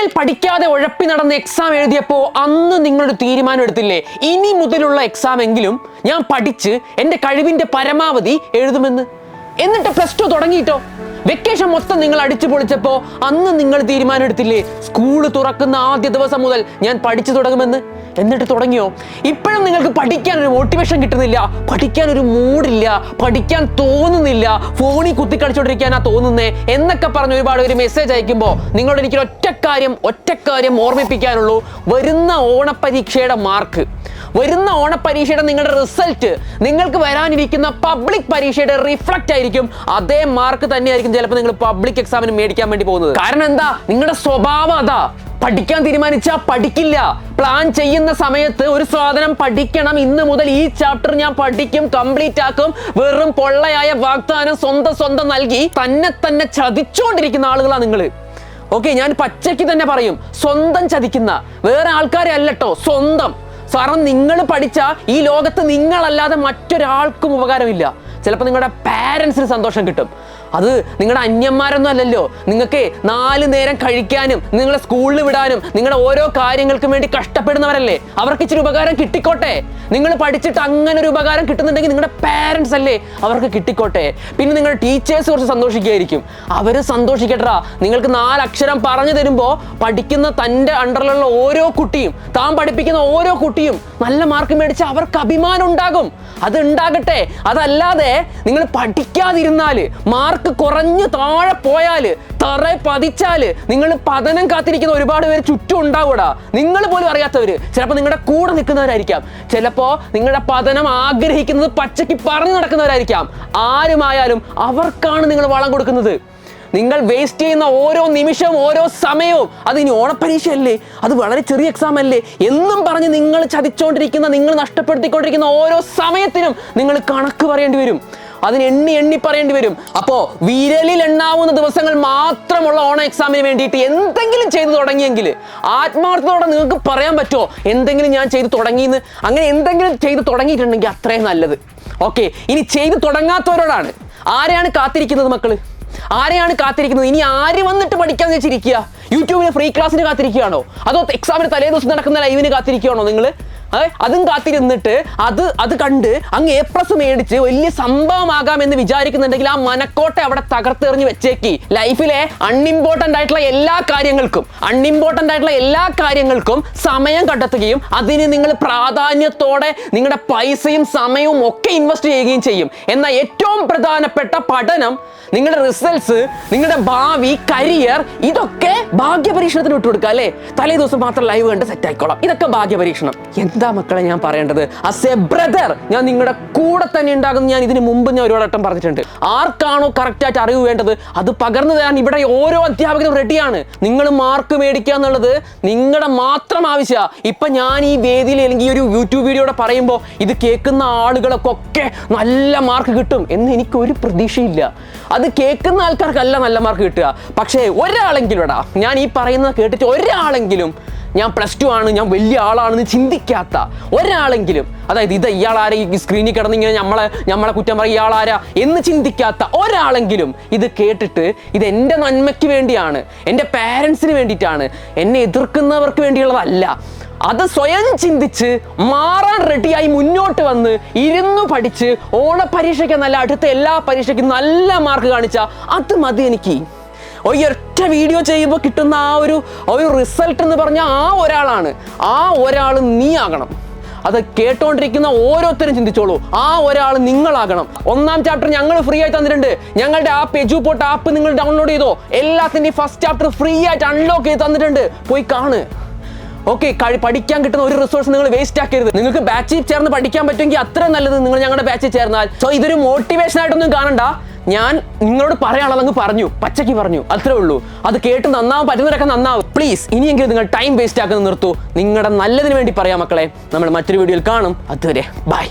നിങ്ങൾ പഠിക്കാതെ ഉഴപ്പി നടന്ന എക്സാം എഴുതിയപ്പോൾ അന്ന് നിങ്ങളൊരു തീരുമാനം എടുത്തില്ലേ, ഇനി മുതലുള്ള എക്സാം എങ്കിലും ഞാൻ പഠിച്ച് എൻ്റെ കഴിവിൻ്റെ പരമാവധി എഴുതുമെന്ന്. എന്നിട്ട് +2 തുടങ്ങിയിട്ടോ, വെക്കേഷൻ മൊത്തം നിങ്ങൾ അടിച്ചു പൊളിച്ചപ്പോൾ അന്ന് നിങ്ങൾ തീരുമാനം എടുത്തില്ലേ, സ്കൂൾ തുറക്കുന്ന ആദ്യ ദിവസം മുതൽ ഞാൻ പഠിച്ചു തുടങ്ങുമെന്ന്. എന്നിട്ട് തുടങ്ങിയോ? ഇപ്പോഴും നിങ്ങൾക്ക് പഠിക്കാൻ ഒരു മോട്ടിവേഷൻ കിട്ടുന്നില്ല, പഠിക്കാൻ ഒരു മൂഡില്ല, പഠിക്കാൻ തോന്നുന്നില്ല, ഫോണിൽ കുത്തിക്കളിച്ചോണ്ടിരിക്കാനാ തോന്നുന്നേ എന്നൊക്കെ പറഞ്ഞ് ഒരുപാട് ഒരു മെസ്സേജ് അയക്കുമ്പോൾ നിങ്ങളോട് എനിക്ക് ഒറ്റ കാര്യം ഓർമ്മിപ്പിക്കാനുള്ളൂ. വരുന്ന ഓണപരീക്ഷയുടെ മാർക്ക്, വരുന്ന ഓണപരീക്ഷയുടെ നിങ്ങളുടെ റിസൾട്ട് നിങ്ങൾക്ക് വരാനിരിക്കുന്ന പബ്ലിക് പരീക്ഷയുടെ റിഫ്ലക്റ്റ് ആയിരിക്കും. അതേ മാർക്ക് തന്നെയായിരിക്കും ചിലപ്പോൾ നിങ്ങൾ പബ്ലിക് എക്സാമിന് മേടിക്കാൻ വേണ്ടി പോകുന്നത്. കാരണം എന്താ? നിങ്ങളുടെ സ്വഭാവം അതാ. പഠിക്കാൻ തീരുമാനിച്ചാൽ പഠിക്കില്ല. പ്ലാൻ ചെയ്യുന്ന സമയത്ത് ഒരു സാധനം പഠിക്കണം, ഇന്ന് മുതൽ ഈ ചാപ്റ്റർ ഞാൻ പഠിക്കും, കംപ്ലീറ്റ് ആക്കും, വെറും പൊള്ളയായ വാഗ്ദാനം സ്വന്തം നൽകി തന്നെ ചതിച്ചുകൊണ്ടിരിക്കുന്ന ആളുകളാണ് നിങ്ങൾ. ഓക്കെ, ഞാൻ പച്ചയ്ക്ക് തന്നെ പറയും, സ്വന്തം ചതിക്കുന്ന, വേറെ ആൾക്കാരെ അല്ലട്ടോ, സ്വന്തം. കാരണം നിങ്ങൾ പഠിച്ച ഈ ലോകത്ത് നിങ്ങളല്ലാതെ മറ്റൊരാൾക്കും ഉപകാരമില്ല. ചിലപ്പോൾ നിങ്ങളുടെ പാരൻസിന് സന്തോഷം കിട്ടും, അത് നിങ്ങളുടെ അന്യന്മാരൊന്നും അല്ലല്ലോ. നിങ്ങൾക്ക് 4 നേരം കഴിക്കാനും നിങ്ങളെ സ്കൂളിൽ വിടാനും നിങ്ങളുടെ ഓരോ കാര്യങ്ങൾക്കും വേണ്ടി കഷ്ടപ്പെടുന്നവരല്ലേ, അവർക്ക് ഇച്ചിരി ഉപകാരം കിട്ടിക്കോട്ടെ. നിങ്ങൾ പഠിച്ചിട്ട് അങ്ങനെ ഒരു ഉപകാരം കിട്ടുന്നുണ്ടെങ്കിൽ നിങ്ങളുടെ പാരൻസ് അല്ലേ, അവർക്ക് കിട്ടിക്കോട്ടെ. പിന്നെ നിങ്ങളുടെ ടീച്ചേഴ്സ് കുറച്ച് സന്തോഷിക്കുകയായിരിക്കും, അവർ സന്തോഷിക്കട്ടാ. നിങ്ങൾക്ക് 4 അക്ഷരം പറഞ്ഞു തരുമ്പോൾ പഠിക്കുന്ന തൻ്റെ അണ്ടറിലുള്ള ഓരോ കുട്ടിയും, താൻ പഠിപ്പിക്കുന്ന ഓരോ കുട്ടിയും നല്ല മാർക്ക് മേടിച്ച് അവർക്ക് അഭിമാനം ഉണ്ടാകും. അത് ഉണ്ടാകട്ടെ. അതല്ലാതെ നിങ്ങൾ പഠിക്കാതിരുന്നാല്, മാർക്ക് കുറഞ്ഞു താഴെ പോയാല്, തറ പതിച്ചാല് നിങ്ങൾ പതനം കാത്തിരിക്കുന്ന ഒരുപാട് പേര് ചുറ്റും ഉണ്ടാവൂടാ. നിങ്ങൾ പോലും അറിയാത്തവര്, ചിലപ്പോൾ നിങ്ങളുടെ കൂടെ നിൽക്കുന്നവരായിരിക്കാം, ചിലപ്പോ നിങ്ങളുടെ പതനം ആഗ്രഹിക്കുന്നത് പച്ചയ്ക്ക് പറഞ്ഞു നടക്കുന്നവരായിരിക്കാം. ആരുമായാലും അവർക്കാണ് നിങ്ങൾ വളം കൊടുക്കുന്നത്. നിങ്ങൾ വേസ്റ്റ് ചെയ്യുന്ന ഓരോ നിമിഷവും ഓരോ സമയവും, അത് ഇനി ഓണപ്പരീക്ഷയല്ലേ, അത് വളരെ ചെറിയ എക്സാം അല്ലേ എന്നും പറഞ്ഞ് നിങ്ങൾ ചതിച്ചുകൊണ്ടിരിക്കുന്ന, നിങ്ങൾ നഷ്ടപ്പെടുത്തിക്കൊണ്ടിരിക്കുന്ന ഓരോ സമയത്തിനും നിങ്ങൾ കണക്ക് പറയേണ്ടി വരും, അതിന് എണ്ണി പറയേണ്ടി വരും. അപ്പോൾ വിരലിൽ എണ്ണാവുന്ന ദിവസങ്ങൾ മാത്രമുള്ള ഓണ എക്സാമിന് വേണ്ടിയിട്ട് എന്തെങ്കിലും ചെയ്തു തുടങ്ങിയെങ്കിൽ ആത്മാർത്ഥത്തോടെ നിങ്ങൾക്ക് പറയാൻ പറ്റുമോ എന്തെങ്കിലും ഞാൻ ചെയ്തു തുടങ്ങിയെന്ന്? അങ്ങനെ എന്തെങ്കിലും ചെയ്തു തുടങ്ങിയിട്ടുണ്ടെങ്കിൽ അത്രയും നല്ലത്. ഓക്കെ, ഇനി ചെയ്തു തുടങ്ങാത്തവരോടാണ്, ആരെയാണ് കാത്തിരിക്കുന്നത് മക്കള്? ആരെയാണ് കാത്തിരിക്കുന്നത്? ഇനി ആര് വന്നിട്ട് പഠിക്കാന്ന് വെച്ചിരിക്കുക? യൂട്യൂബിന് ഫ്രീ ക്ലാസ്സിന് കാത്തിരിക്കുകയാണോ, അതോ എക്സാമിന് തലേ ദിവസം നടക്കുന്ന ലൈവിന് കാത്തിരിക്കുകയാണോ നിങ്ങൾ? അതും കാത്തിരുന്നിട്ട് അത് കണ്ട് അങ്ങ് A+ മേടിച്ച് വലിയ സംഭവമാകാമെന്ന് വിചാരിക്കുന്നുണ്ടെങ്കിൽ ആ മനക്കോട്ടെ അവിടെ തകർത്തെറിഞ്ഞ് വെച്ചേക്കി. ലൈഫിലെ അൺഇമ്പോർട്ടൻ്റ് ആയിട്ടുള്ള എല്ലാ കാര്യങ്ങൾക്കും സമയം കണ്ടെത്തുകയും അതിന് നിങ്ങൾ പ്രാധാന്യത്തോടെ നിങ്ങളുടെ പൈസയും സമയവും ഒക്കെ ഇൻവെസ്റ്റ് ചെയ്യുകയും ചെയ്യും. എന്നാൽ ഏറ്റവും പ്രധാനപ്പെട്ട പഠനം, നിങ്ങളുടെ റിസൾട്ട്സ്, നിങ്ങളുടെ ഭാവി, കരിയർ, ഇതൊക്കെ ഭാഗ്യപരീക്ഷണത്തിന് വിട്ടുകൊടുക്കുക അല്ലേ? തലേ ദിവസം മാത്രം ലൈവ് കണ്ട് സെറ്റ് ആയിക്കോളാം, ഇതൊക്കെ ഭാഗ്യപരീക്ഷണം. എന്താ മക്കളെ ഞാൻ പറയേണ്ടത്? ആസ് എ ബ്രദർ ഞാൻ നിങ്ങളുടെ കൂടെ തന്നെ ഉണ്ടാകുന്ന ഞാൻ ഇതിന് മുമ്പ് ഞാൻ ഒരുപാട് വട്ടം പറഞ്ഞിട്ടുണ്ട്. ആർക്കാണോ കറക്റ്റായിട്ട് അറിവ് വേണ്ടത് അത് പകർന്നു തരാൻ ഇവിടെ ഓരോ അധ്യാപകരും റെഡിയാണ്. നിങ്ങൾ മാർക്ക് മേടിക്കുക എന്നുള്ളത് നിങ്ങളുടെ മാത്രം ആവശ്യമാണ്. ഇപ്പം ഞാൻ ഈ വേദിയിൽ അല്ലെങ്കിൽ ഈ ഒരു യൂട്യൂബ് വീഡിയോയുടെ പറയുമ്പോൾ ഇത് കേൾക്കുന്ന ആളുകൾക്കൊക്കെ നല്ല മാർക്ക് കിട്ടും എന്ന് എനിക്കൊരു പ്രതീക്ഷയില്ല. അത് കേൾക്കുന്ന ആൾക്കാർക്കല്ല നല്ല മാർക്ക് കിട്ടുക. പക്ഷേ ഒരാളെങ്കിലും ഞാൻ ഈ പറയുന്നത് കേട്ടിട്ട് ഒരാളെങ്കിലും ഞാൻ +2 ആണ്, ഞാൻ വലിയ ആളാണെന്ന് ചിന്തിക്കാത്ത ഒരാളെങ്കിലും, അതായത് ഇയാളാരാ ഈ സ്ക്രീനിൽ കിടന്നിങ്ങനെ നമ്മളെ കുറ്റം പറയും, ഇയാളാരാ എന്ന് ചിന്തിക്കാത്ത ഒരാളെങ്കിലും ഇത് കേട്ടിട്ട് ഇത് എൻ്റെ നന്മയ്ക്ക് വേണ്ടിയാണ്, എൻ്റെ പാരൻസിന് വേണ്ടിയിട്ടാണ്, എന്നെ എതിർക്കുന്നവർക്ക് വേണ്ടിയുള്ളതല്ല, അത് സ്വയം ചിന്തിച്ച് മാറാൻ റെഡിയായി മുന്നോട്ട് വന്ന് ഇരുന്ന് പഠിച്ച് ഓണപരീക്ഷയ്ക്ക് നല്ല അടുത്ത എല്ലാ പരീക്ഷയ്ക്കും നല്ല മാർക്ക് കാണിച്ചാൽ അത് മതി എനിക്ക്. ഒറ്റ വീഡിയോ ചെയ്യുമ്പോൾ കിട്ടുന്ന ആ ഒരു റിസൾട്ട് എന്ന് പറഞ്ഞാൽ ആ ഒരാൾ നീ ആകണം. അത് കേട്ടോണ്ടിരിക്കുന്ന ഓരോരുത്തരും ചിന്തിച്ചോളൂ, ആ ഒരാൾ നിങ്ങളാകണം. 1ാം ചാപ്റ്റർ ഞങ്ങൾ ഫ്രീ ആയി തന്നിട്ടുണ്ട്. ഞങ്ങളുടെ ആപ്പ് എജുപോർട്ട് ആപ്പ് നിങ്ങൾ ഡൗൺലോഡ് ചെയ്തോ, എല്ലാത്തിൻ്റെയും ഫസ്റ്റ് ചാപ്റ്റർ ഫ്രീ ആയിട്ട് അൺലോക്ക് ചെയ്ത് തന്നിട്ടുണ്ട്, പോയി കാണ്. ഓക്കെ, പഠിക്കാൻ കിട്ടുന്ന ഒരു റിസോഴ്സ് നിങ്ങൾ വേസ്റ്റ് ആക്കരുത്. നിങ്ങൾക്ക് ബാച്ചിൽ ചേർന്ന് പഠിക്കാൻ പറ്റുമെങ്കിൽ അത്ര നല്ലത്, നിങ്ങൾ ഞങ്ങളുടെ ബാച്ചിൽ ചേർന്നാൽ. സോ ഇതൊരു മോട്ടിവേഷൻ ആയിട്ടൊന്നും കാണണ്ട, ഞാൻ നിങ്ങളോട് പറയാനുള്ളതങ്ങ് പറഞ്ഞു, പച്ചയ്ക്ക് പറഞ്ഞു, അത്രേ ഉള്ളൂ. അത് കേട്ട് നന്നാവും, പറ്റുന്നവരൊക്കെ നന്നാവും. പ്ലീസ് ഇനിയെങ്കിലും നിങ്ങൾ ടൈം വേസ്റ്റ് ആക്കുന്നത് നിർത്തൂ. നിങ്ങളുടെ നല്ലതിന് വേണ്ടി പറയാം മക്കളെ. നമ്മൾ മറ്റൊരു വീഡിയോയിൽ കാണും. അതുവരെ ബൈ.